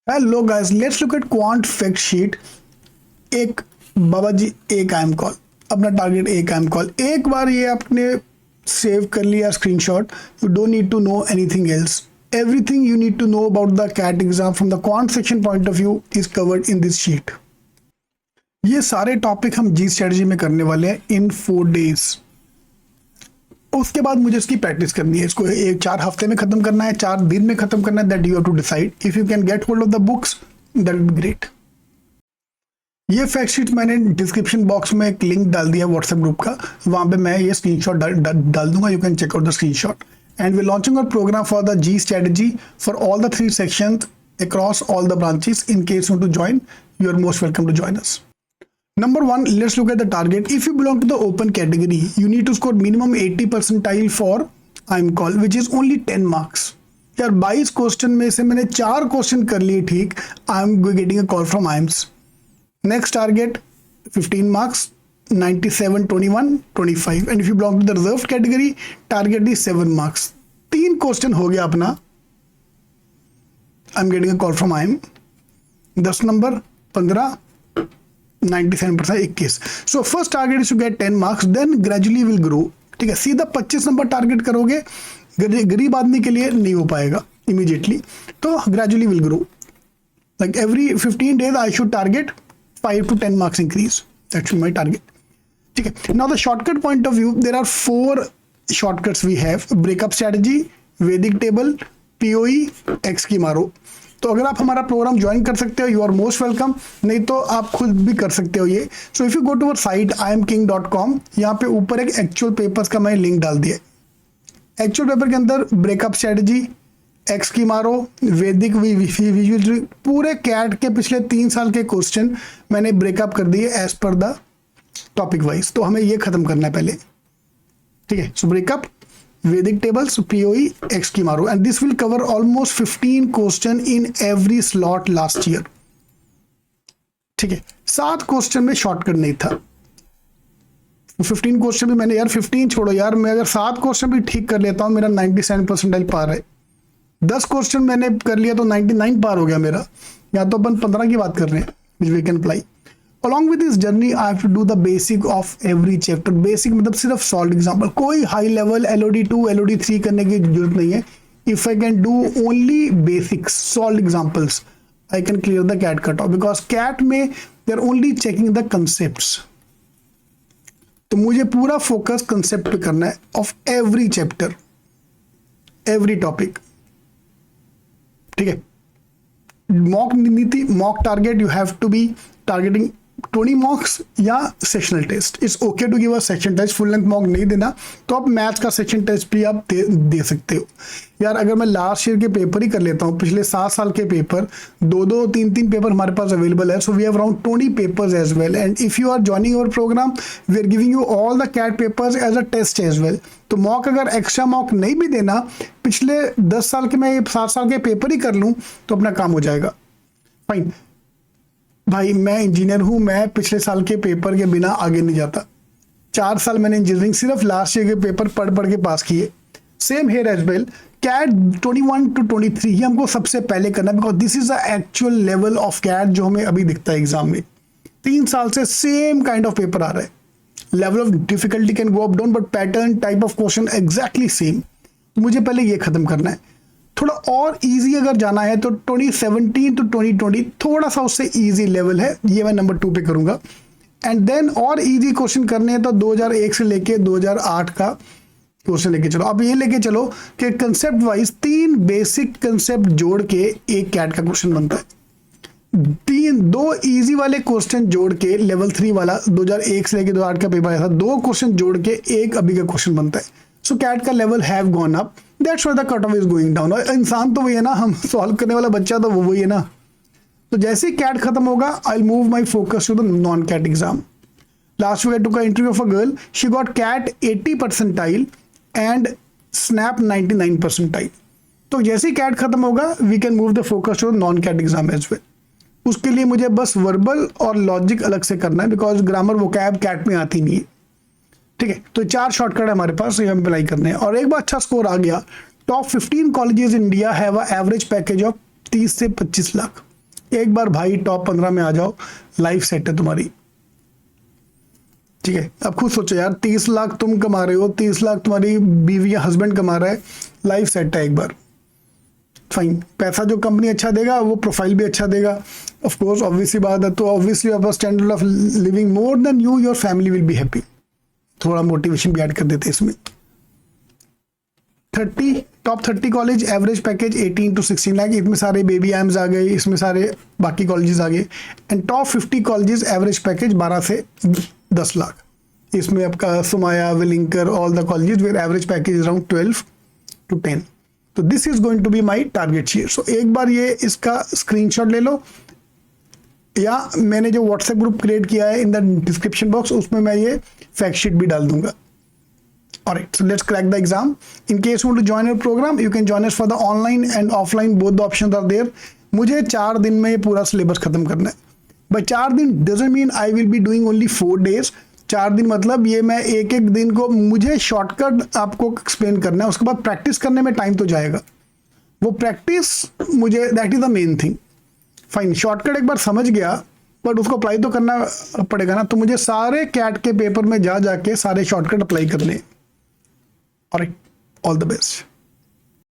Hello guys, let's look at quant fact sheet. एक बाबा जी, एक I am call, अपना target एक आई एम कॉल। एक बार ये आपने सेव कर लिया screenshot, you don't need to know anything else. Everything you need to know about the CAT exam from the quant section point of view is covered in this sheet. ये सारे topic हम जी strategy में करने वाले हैं इन 4 days। उसके बाद मुझे इसकी प्रैक्टिस करनी है। इसको 4 हफ्ते में खत्म करना है, 4 दिन में खत्म करना है। That you have to decide. If you can get hold of the books that will be great. ये फैक्ट शीट मैंने डिस्क्रिप्शन बॉक्स में एक लिंक डाल दिया व्हाट्सएप ग्रुप का, वहां पे मैं ये स्क्रीनशॉट डाल दूंगा। You can check out the screenshot and we launching our program for the G strategy for all the 3 sections across all the branches. In case you want to join, you are most welcome to join us. Number 1, let's look at the target. If you belong to the open category, you need to score minimum 80 percentile for IIM call, which is only 10 marks. यार 22 question में से मैंने 4 question कर लिए ठीक, I am getting a call from IIMS. Next target 15 marks, 97, 21, 25. And if you belong to the reserved category, target is 7 marks. 3 question हो गया अपना, I am getting a call from IIM. 10 number 15, 97%, 21. So first target is to get 10 marks, then gradually will grow. ठीक है, सीधा 25 number target करोगे, गरीब आदमी के लिए नहीं हो पाएगा इमीडिएटली, तो gradually will grow. Like every 15 days I should target 5 to 10 marks increase. That should be my target. ठीक है, now the shortcut point of view, there are 4 shortcuts we have: breakup strategy, Vedic table, POE, X की मारो। तो अगर आप हमारा programme join कर सकते हो, यू आर मोस्ट वेलकम, नहीं तो आप खुद भी कर सकते हो ये। So if you go to our site iamking.com, यहाँ पे ऊपर एक एक्चुअल पेपर्स का मैंने लिंक डाल दिया। एक्चुअल पेपर के अंदर ब्रेकअप स्ट्रेटजी, एक्स की मारो, वैदिक विजुअल, पूरे कैट के पिछले 3 साल के क्वेश्चन मैंने ब्रेकअप कर दिए as per the topic wise. तो हमें ये खत्म करना है पहले, ठीक है। So breakup, Vedic tables, POE, X की मारो, and this will cover almost 15 question in every slot last year. ठीक है, 7 क्वेश्चन में शॉर्टकट नहीं था। 15 क्वेश्चन भी मैंने, यार 15 छोड़ो यार, मैं अगर 7 क्वेश्चन भी ठीक कर लेता हूं, मेरा 97 परसेंटाइल पार है। 10 क्वेश्चन मैंने कर लिया तो 99 पार हो गया मेरा। या तो अपन 15 की बात कर रहे हैं, which we can apply. Along with this journey, I have to do the basic of every chapter. Basic मतलब सिर्फ solved example, कोई high level LOD2, LOD3 करने की जरूरत नहीं है। If I can do only basics, solved examples, I can clear the CAT cutoff, because CAT में they are only checking the concepts. तो मुझे पूरा फोकस कंसेप्ट पे करना है of every chapter, every topic, ठीक है। मॉक नीति, mock target, you have to be targeting 20 marks या sectional test. It's okay to give a section test, full length mock नहीं देना तो आप मैथ्स का सेक्शन टेस्ट भी आप दे सकते हो। यार अगर मैं लास्ट ईयर के पेपर ही कर लेता हूँ, पिछले 7 साल के पेपर, 2-2, 3-3 पेपर हमारे पास अवेलेबल है। So we have around 20 papers as well, and if you are joining our program, we are giving you all the CAT papers as a test as well. तो मॉक अगर extra mock नहीं भी देना, पिछले 10 साल के, मैं 7 साल के पेपर ही कर लूँ तो अपना काम हो जाएगा। फाइन भाई, मैं इंजीनियर हूं, मैं पिछले साल के पेपर के बिना आगे नहीं जाता। 4 साल मैंने इंजीनियरिंग सिर्फ लास्ट ईयर के पेपर पढ़ पढ़ के पास किए। Same here as well, CAT 21 to 23 ये हमको सबसे पहले करना है, because this is the actual level of CAT जो हमें अभी दिखता है एग्जाम में। 3 साल से सेम काइंड ऑफ पेपर आ रहा है। Level of difficulty can go up down, but pattern, type of question exactly same. मुझे पहले ये खत्म करना है। थोड़ा और इजी अगर जाना है तो 2017 to 2020 थोड़ा सा उससे इजी लेवल है, ये मैं नंबर 2 पे करूंगा। एंड देन और इजी क्वेश्चन करने हैं तो 2001 से लेके 2008 का क्वेश्चन लेके चलो। अब ये लेके चलो कि कंसेप्ट वाइज 3 बेसिक कंसेप्ट जोड़ के एक कैट का क्वेश्चन बनता है। 2 इजी वाले क्वेश्चन जोड़ के, लेवल 3 वाला 2001 से लेके 2008 का पेपर आया था, 2 क्वेश्चन जोड़ के एक अभी का क्वेश्चन बनता है। सो कैट का level have gone up, that's why the cut off is going down. और इंसान तो वही है ना, हम सॉल्व करने वाला बच्चा तो वो वही है ना। तो जैसे ही कैट खत्म होगा, I will move my focus to the non CAT exam. Last week I took a interview of a girl, she got CAT 80 percentile and SNAP 99 percentile. तो जैसे ही कैट खत्म होगा, we can move the focus to non CAT exam as well. उसके लिए मुझे बस verbal और लॉजिक अलग से करना है, बिकॉज ग्रामर वोकैब कैट में आती नहीं है, ठीक है। तो 4 शॉर्टकट है हमारे पास, ये हम अप्लाई करने हैं। और एक बार अच्छा स्कोर आ गया, top 15 colleges in India have a average package of 30 से 25 लाख। एक बार भाई टॉप 15 में आ जाओ, लाइफ सेट है तुम्हारी। ठीक है, अब खुद सोचो यार, 30 लाख तुम कमा रहे हो, 30 लाख तुम्हारी बीवी या हस्बैंड कमा रहा है, लाइफ सेट है एक बार। फाइन, पैसा जो कंपनी अच्छा देगा वो प्रोफाइल भी अच्छा देगा, ऑफ कोर्स, ऑब्वियसली बात है। तो obviously our standard of living more than you, your family will be happy. थोड़ा मोटिवेशन भी ऐड कर देते इसमें। 30 top 30 college, average package 18 to 16 lakh, इसमें सारे बेबी एम्स आ गए, इसमें सारे बाकी कॉलेजेस आ गए। And top 50 colleges, average package 12 से 10 लाख, इसमें आपका सुमाया, विलिंकर, all the colleges where average package around 12 to 10। तो this is going to be my target share. So एक बार ये इसका स्क्रीनशॉट ले लो, या मैंने जो व्हाट्सएप ग्रुप क्रिएट किया है इन द डिस्क्रिप्शन बॉक्स, उसमें मैं ये फैक्ट शीट भी डाल दूंगा। Alright, so let's crack the exam. In case you want to join our program, you can join us for the online and offline. Both the options are there. मुझे 4 दिन में ये पूरा सिलेबस खत्म करना है। भाई 4 दिन doesn't mean I will be doing only 4 days. 4 दिन मतलब ये मैं एक एक दिन को, मुझे शॉर्टकट आपको एक्सप्लेन करना है, उसके बाद प्रैक्टिस करने में टाइम तो जाएगा। वो प्रैक्टिस मुझे, that is the main thing. Fine, shortcut एक बार समझ गया, बट उसको अप्लाई तो करना पड़ेगा ना। तो मुझे सारे कैट के पेपर में जा जाके सारे शॉर्टकट अप्लाई करने। All right, all the best.